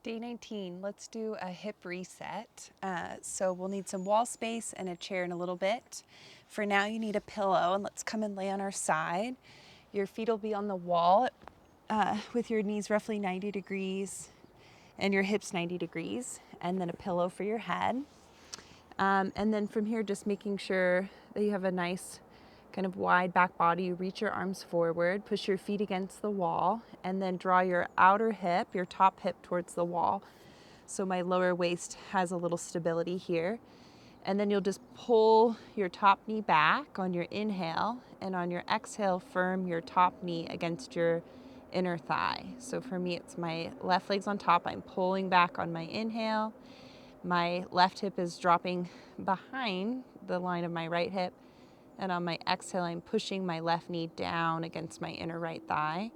Day 19, let's do a hip reset. So we'll need some wall space and a chair in a little bit. For now, you need a pillow, and let's come and lay on our side. Your feet will be on the wall with your knees roughly 90 degrees and your hips 90 degrees, and then a pillow for your head. And then from here, just making sure that you have a nice kind of wide back body. You reach your arms forward, push your feet against the wall, and then draw your outer hip, your top hip towards the wall. So my lower waist has a little stability here. And then you'll just pull your top knee back on your inhale, and on your exhale, firm your top knee against your inner thigh. So for me, it's my left leg's on top. I'm pulling back on my inhale. My left hip is dropping behind the line of my right hip. And on my exhale, I'm pushing my left knee down against my inner right thigh.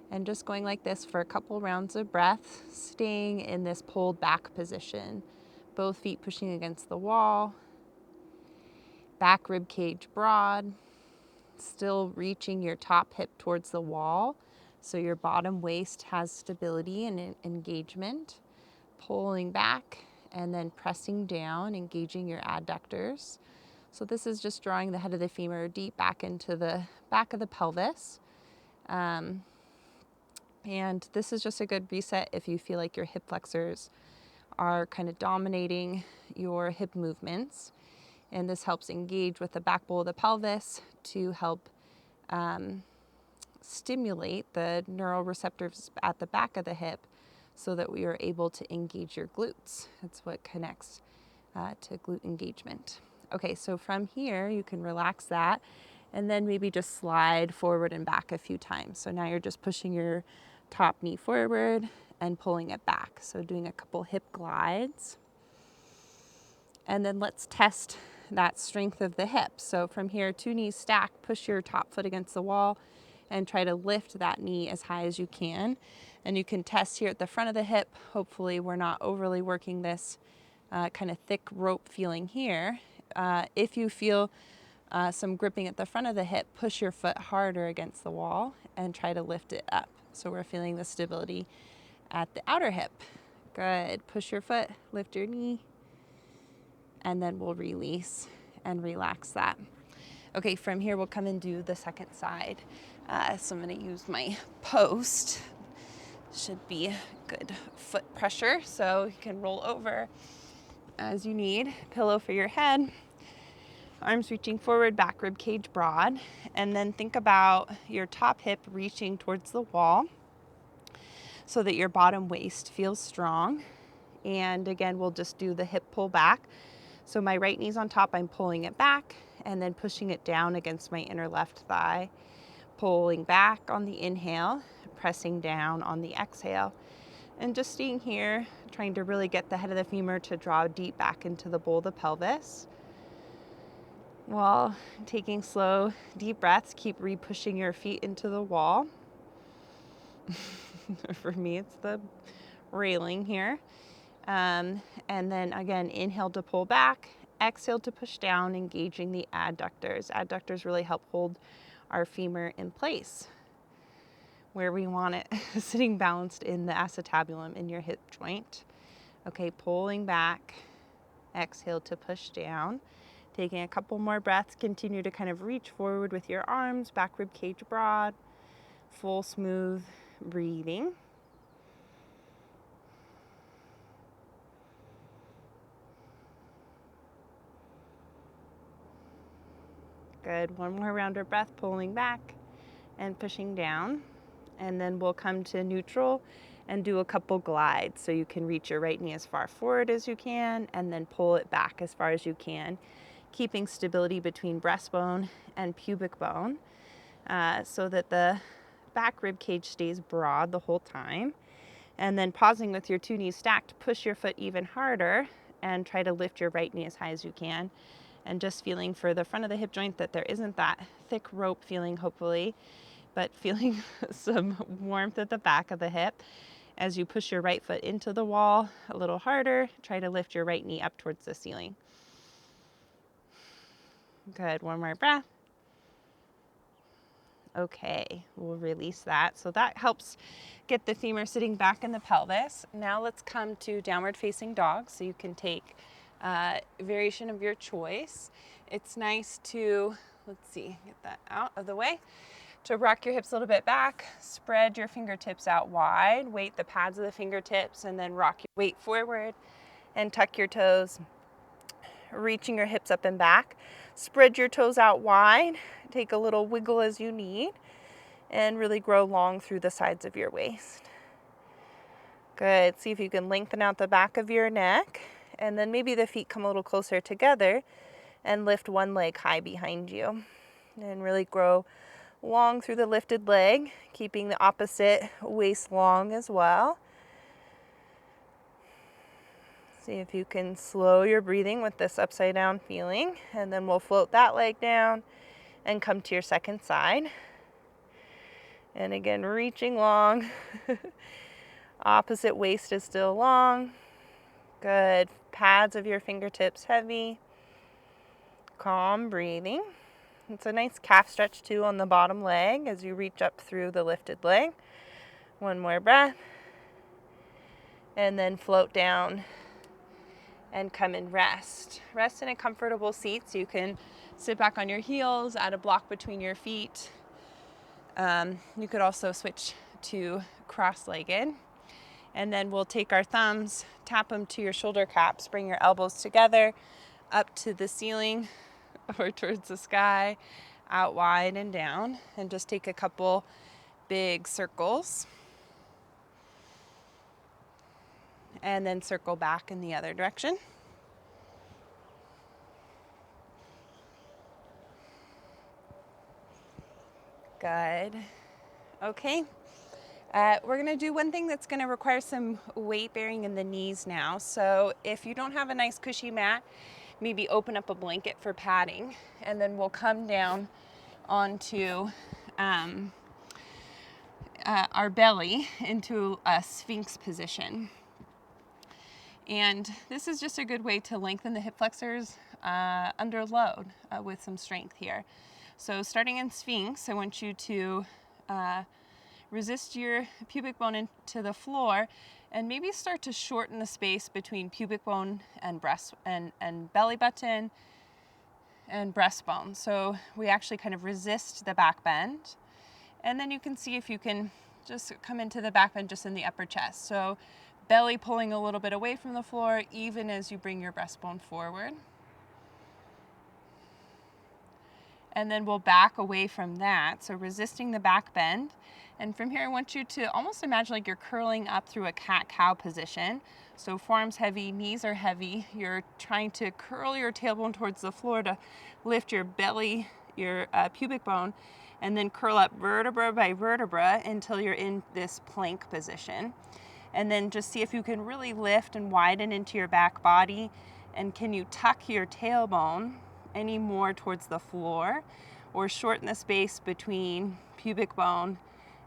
And just going like this for a couple rounds of breath, staying in this pulled back position. Both feet pushing against the wall. Back rib cage broad. Still reaching your top hip towards the wall. So your bottom waist has stability and engagement. Pulling back and then pressing down, engaging your adductors. So this is just drawing the head of the femur deep back into the back of the pelvis. And this is just a good reset if you feel like your hip flexors are kind of dominating your hip movements. And this helps engage with the back bowl of the pelvis to help stimulate the neural receptors at the back of the hip so that we are able to engage your glutes. That's what connects to glute engagement. Okay, so from here, you can relax that and then maybe just slide forward and back a few times. So now you're just pushing your top knee forward and pulling it back. So doing a couple hip glides. And then let's test that strength of the hip. So from here, two knees stacked, push your top foot against the wall and try to lift that knee as high as you can. And you can test here at the front of the hip. Hopefully we're not overly working this kind of thick rope feeling here. If you feel some gripping at the front of the hip, push your foot harder against the wall and try to lift it up. So we're feeling the stability at the outer hip. Good. Push your foot, lift your knee, and then we'll release and relax that. Okay, from here we'll come and do the second side. So I'm going to use my post. Should be good foot pressure, so you can roll over as you need. Pillow for your head. Arms reaching forward, back rib cage broad. And then think about your top hip reaching towards the wall so that your bottom waist feels strong. And again, we'll just do the hip pull back. So my right knee's on top, I'm pulling it back and then pushing it down against my inner left thigh. Pulling back on the inhale, pressing down on the exhale. And just staying here, trying to really get the head of the femur to draw deep back into the bowl of the pelvis. While taking slow, deep breaths, keep re-pushing your feet into the wall. For me, it's the railing here. And then again, inhale to pull back, exhale to push down, engaging the adductors. Adductors really help hold our femur in place where we want it, sitting balanced in the acetabulum in your hip joint. Okay, pulling back, exhale to push down. Taking a couple more breaths, continue to kind of reach forward with your arms, back rib cage broad, full smooth breathing. Good, one more round of breath, pulling back and pushing down. And then we'll come to neutral and do a couple glides. So you can reach your right knee as far forward as you can and then pull it back as far as you can, keeping stability between breastbone and pubic bone so that the back rib cage stays broad the whole time. And then pausing with your two knees stacked, push your foot even harder and try to lift your right knee as high as you can. And just feeling for the front of the hip joint that there isn't that thick rope feeling, hopefully, but feeling some warmth at the back of the hip. As you push your right foot into the wall a little harder, try to lift your right knee up towards the ceiling. Good, one more breath. Okay, we'll release that. So that helps get the femur sitting back in the pelvis. Now let's come to downward facing dog. So you can take a variation of your choice. It's nice to, let's see, get that out of the way. To rock your hips a little bit back, spread your fingertips out wide, weight the pads of the fingertips, and then rock your weight forward and tuck your toes, reaching your hips up and back. Spread your toes out wide, take a little wiggle as you need, and really grow long through the sides of your waist. Good. See if you can lengthen out the back of your neck, and then maybe the feet come a little closer together and lift one leg high behind you. And really grow long through the lifted leg, keeping the opposite waist long as well. See if you can slow your breathing with this upside down feeling, and then we'll float that leg down and come to your second side. And again, reaching long. Opposite waist is still long. Good. Pads of your fingertips heavy. Calm breathing. It's a nice calf stretch too on the bottom leg as you reach up through the lifted leg. One more breath. And then float down and come and rest. Rest in a comfortable seat so you can sit back on your heels, add a block between your feet. You could also switch to cross-legged. And then we'll take our thumbs, tap them to your shoulder caps, bring your elbows together, up to the ceiling or towards the sky, out wide and down, and just take a couple big circles. And then circle back in the other direction. Good. Okay. We're going to do one thing that's going to require some weight bearing in the knees now. So if you don't have a nice cushy mat, maybe open up a blanket for padding, and then we'll come down onto our belly into a Sphinx position. And this is just a good way to lengthen the hip flexors under load with some strength here. So starting in Sphinx, I want you to resist your pubic bone into the floor and maybe start to shorten the space between pubic bone and breast and belly button and breastbone. So we actually kind of resist the back bend. And then you can see if you can just come into the back bend just in the upper chest. So belly pulling a little bit away from the floor even as you bring your breastbone forward. And then we'll back away from that, so resisting the back bend. And from here, I want you to almost imagine like you're curling up through a cat-cow position. So forearms heavy, knees are heavy. You're trying to curl your tailbone towards the floor to lift your belly, your pubic bone, and then curl up vertebra by vertebra until you're in this plank position. And then just see if you can really lift and widen into your back body. And can you tuck your tailbone any more towards the floor, or shorten the space between pubic bone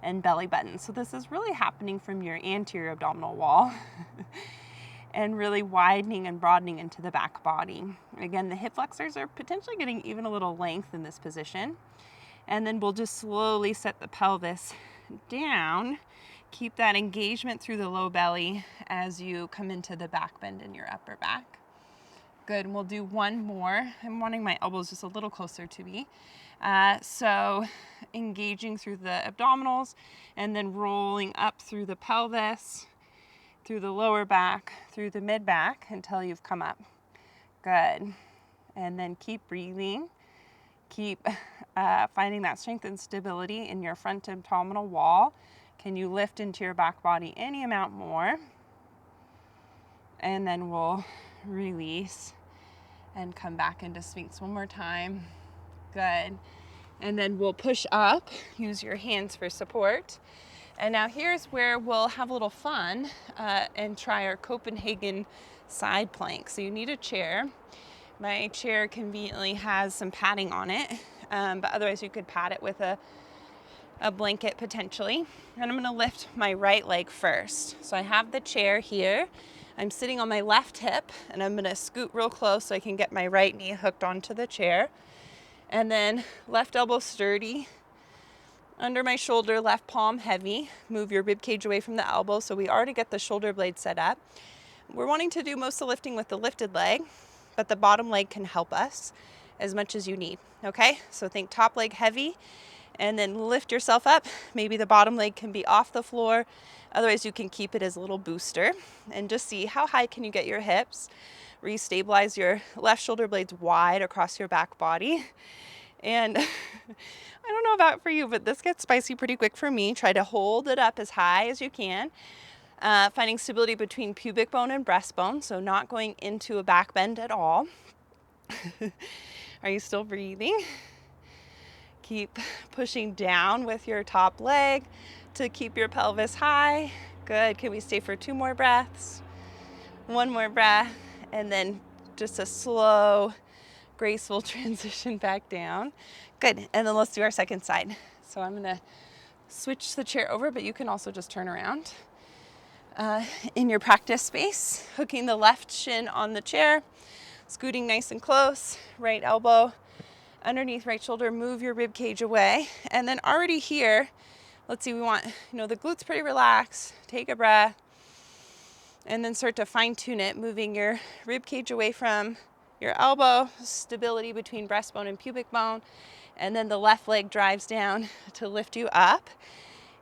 and belly button. So this is really happening from your anterior abdominal wall and really widening and broadening into the back body. Again, the hip flexors are potentially getting even a little length in this position. And then we'll just slowly set the pelvis down. Keep that engagement through the low belly as you come into the back bend in your upper back. Good, and we'll do one more. I'm wanting my elbows just a little closer to me. So engaging through the abdominals and then rolling up through the pelvis, through the lower back, through the mid back until you've come up. Good. And then keep breathing. Keep finding that strength and stability in your front abdominal wall. Can you lift into your back body any amount more? And then we'll release and come back into Sphinx one more time. Good. And then we'll push up, use your hands for support. And now here's where we'll have a little fun and try our Copenhagen side plank. So you need a chair. My chair conveniently has some padding on it, but otherwise you could pad it with a blanket potentially. And I'm gonna lift my right leg first. So I have the chair here. I'm sitting on my left hip, and I'm gonna scoot real close so I can get my right knee hooked onto the chair. And then left elbow sturdy, Under my shoulder, left palm heavy. Move your rib cage away from the elbow. So we already get the shoulder blade set up. We're wanting to do most of the lifting with the lifted leg, but the bottom leg can help us as much as you need, okay? So think top leg heavy, and then lift yourself up. Maybe the bottom leg can be off the floor. Otherwise, you can keep it as a little booster. And just see how high can you get your hips. Restabilize your left shoulder blades wide across your back body. And I don't know about for you, but this gets spicy pretty quick for me. Try to hold it up as high as you can. Finding stability between pubic bone and breastbone, so not going into a back bend at all. Are you still breathing? Keep pushing down with your top leg to keep your pelvis high. Good. Can we stay for 2 more breaths? 1 more breath, and then just a slow, graceful transition back down. Good. And then let's do our second side. So I'm going to switch the chair over, but you can also just turn around. In your practice space, hooking the left shin on the chair, scooting nice and close, right elbow underneath right shoulder, move your rib cage away. And then already here, let's see, we want, the glutes pretty relaxed. Take a breath and then start to fine tune it, moving your rib cage away from your elbow, stability between breastbone and pubic bone. And then the left leg drives down to lift you up.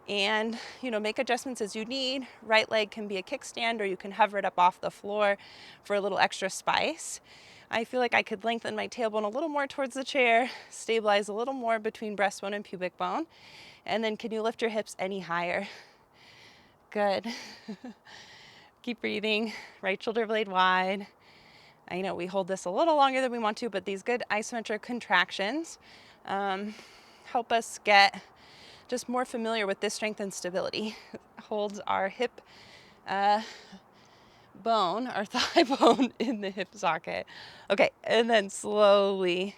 And, make adjustments as you need. Right leg can be a kickstand, or you can hover it up off the floor for a little extra spice. I feel like I could lengthen my tailbone a little more towards the chair, stabilize a little more between breastbone and pubic bone. And then can you lift your hips any higher? Good. Keep breathing. Right shoulder blade wide. I know we hold this a little longer than we want to, but these good isometric contractions help us get just more familiar with this strength and stability. Holds our hip bone, our thigh bone in the hip socket. Okay, and then slowly,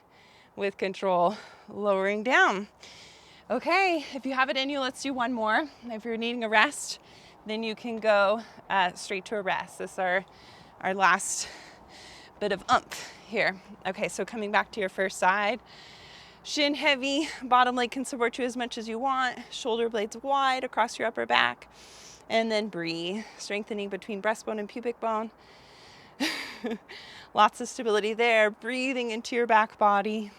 with control, lowering down. Okay, if you have it in you, let's do 1 more. If you're needing a rest, then you can go straight to a rest. This is our last bit of oomph here. Okay, so coming back to your first side. Shin heavy, bottom leg can support you as much as you want. Shoulder blades wide across your upper back. And then breathe, strengthening between breastbone and pubic bone. Lots of stability there. Breathing into your back body.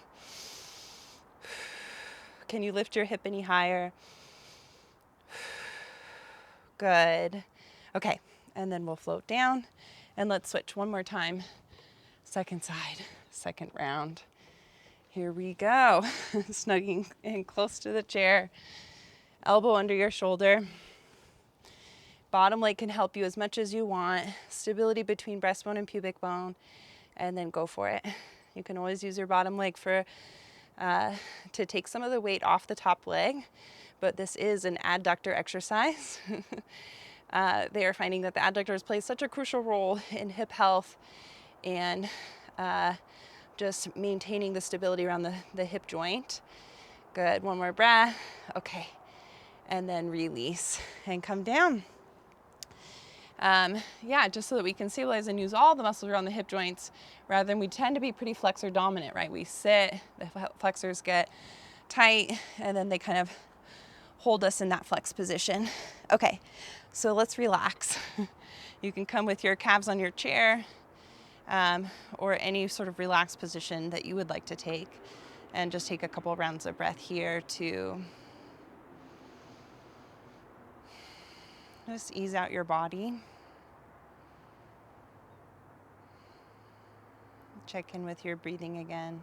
Can you lift your hip any higher? Good. Okay, and then we'll float down. And let's switch 1 more time. Second side, second round. Here we go. Snugging in close to the chair. Elbow under your shoulder. Bottom leg can help you as much as you want. Stability between breastbone and pubic bone. And then go for it. You can always use your bottom leg to take some of the weight off the top leg. But this is an adductor exercise. They are finding that the adductors play such a crucial role in hip health and just maintaining the stability around the hip joint. Good. 1 more breath. Okay. And then release and come down. Just so that we can stabilize and use all the muscles around the hip joints rather than we tend to be pretty flexor dominant, right? We sit, the flexors get tight, and then they kind of hold us in that flex position. Okay, so let's relax. You can come with your calves on your chair, or any sort of relaxed position that you would like to take, and just take a couple rounds of breath here to just ease out your body. Check in with your breathing again.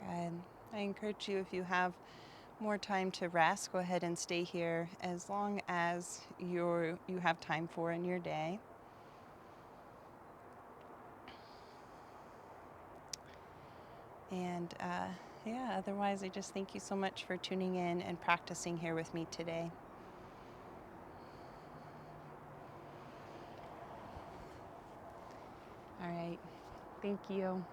Good. I encourage you, if you have more time to rest, go ahead and stay here as long as you have time for in your day. And otherwise, I just thank you so much for tuning in and practicing here with me today. All right. Thank you.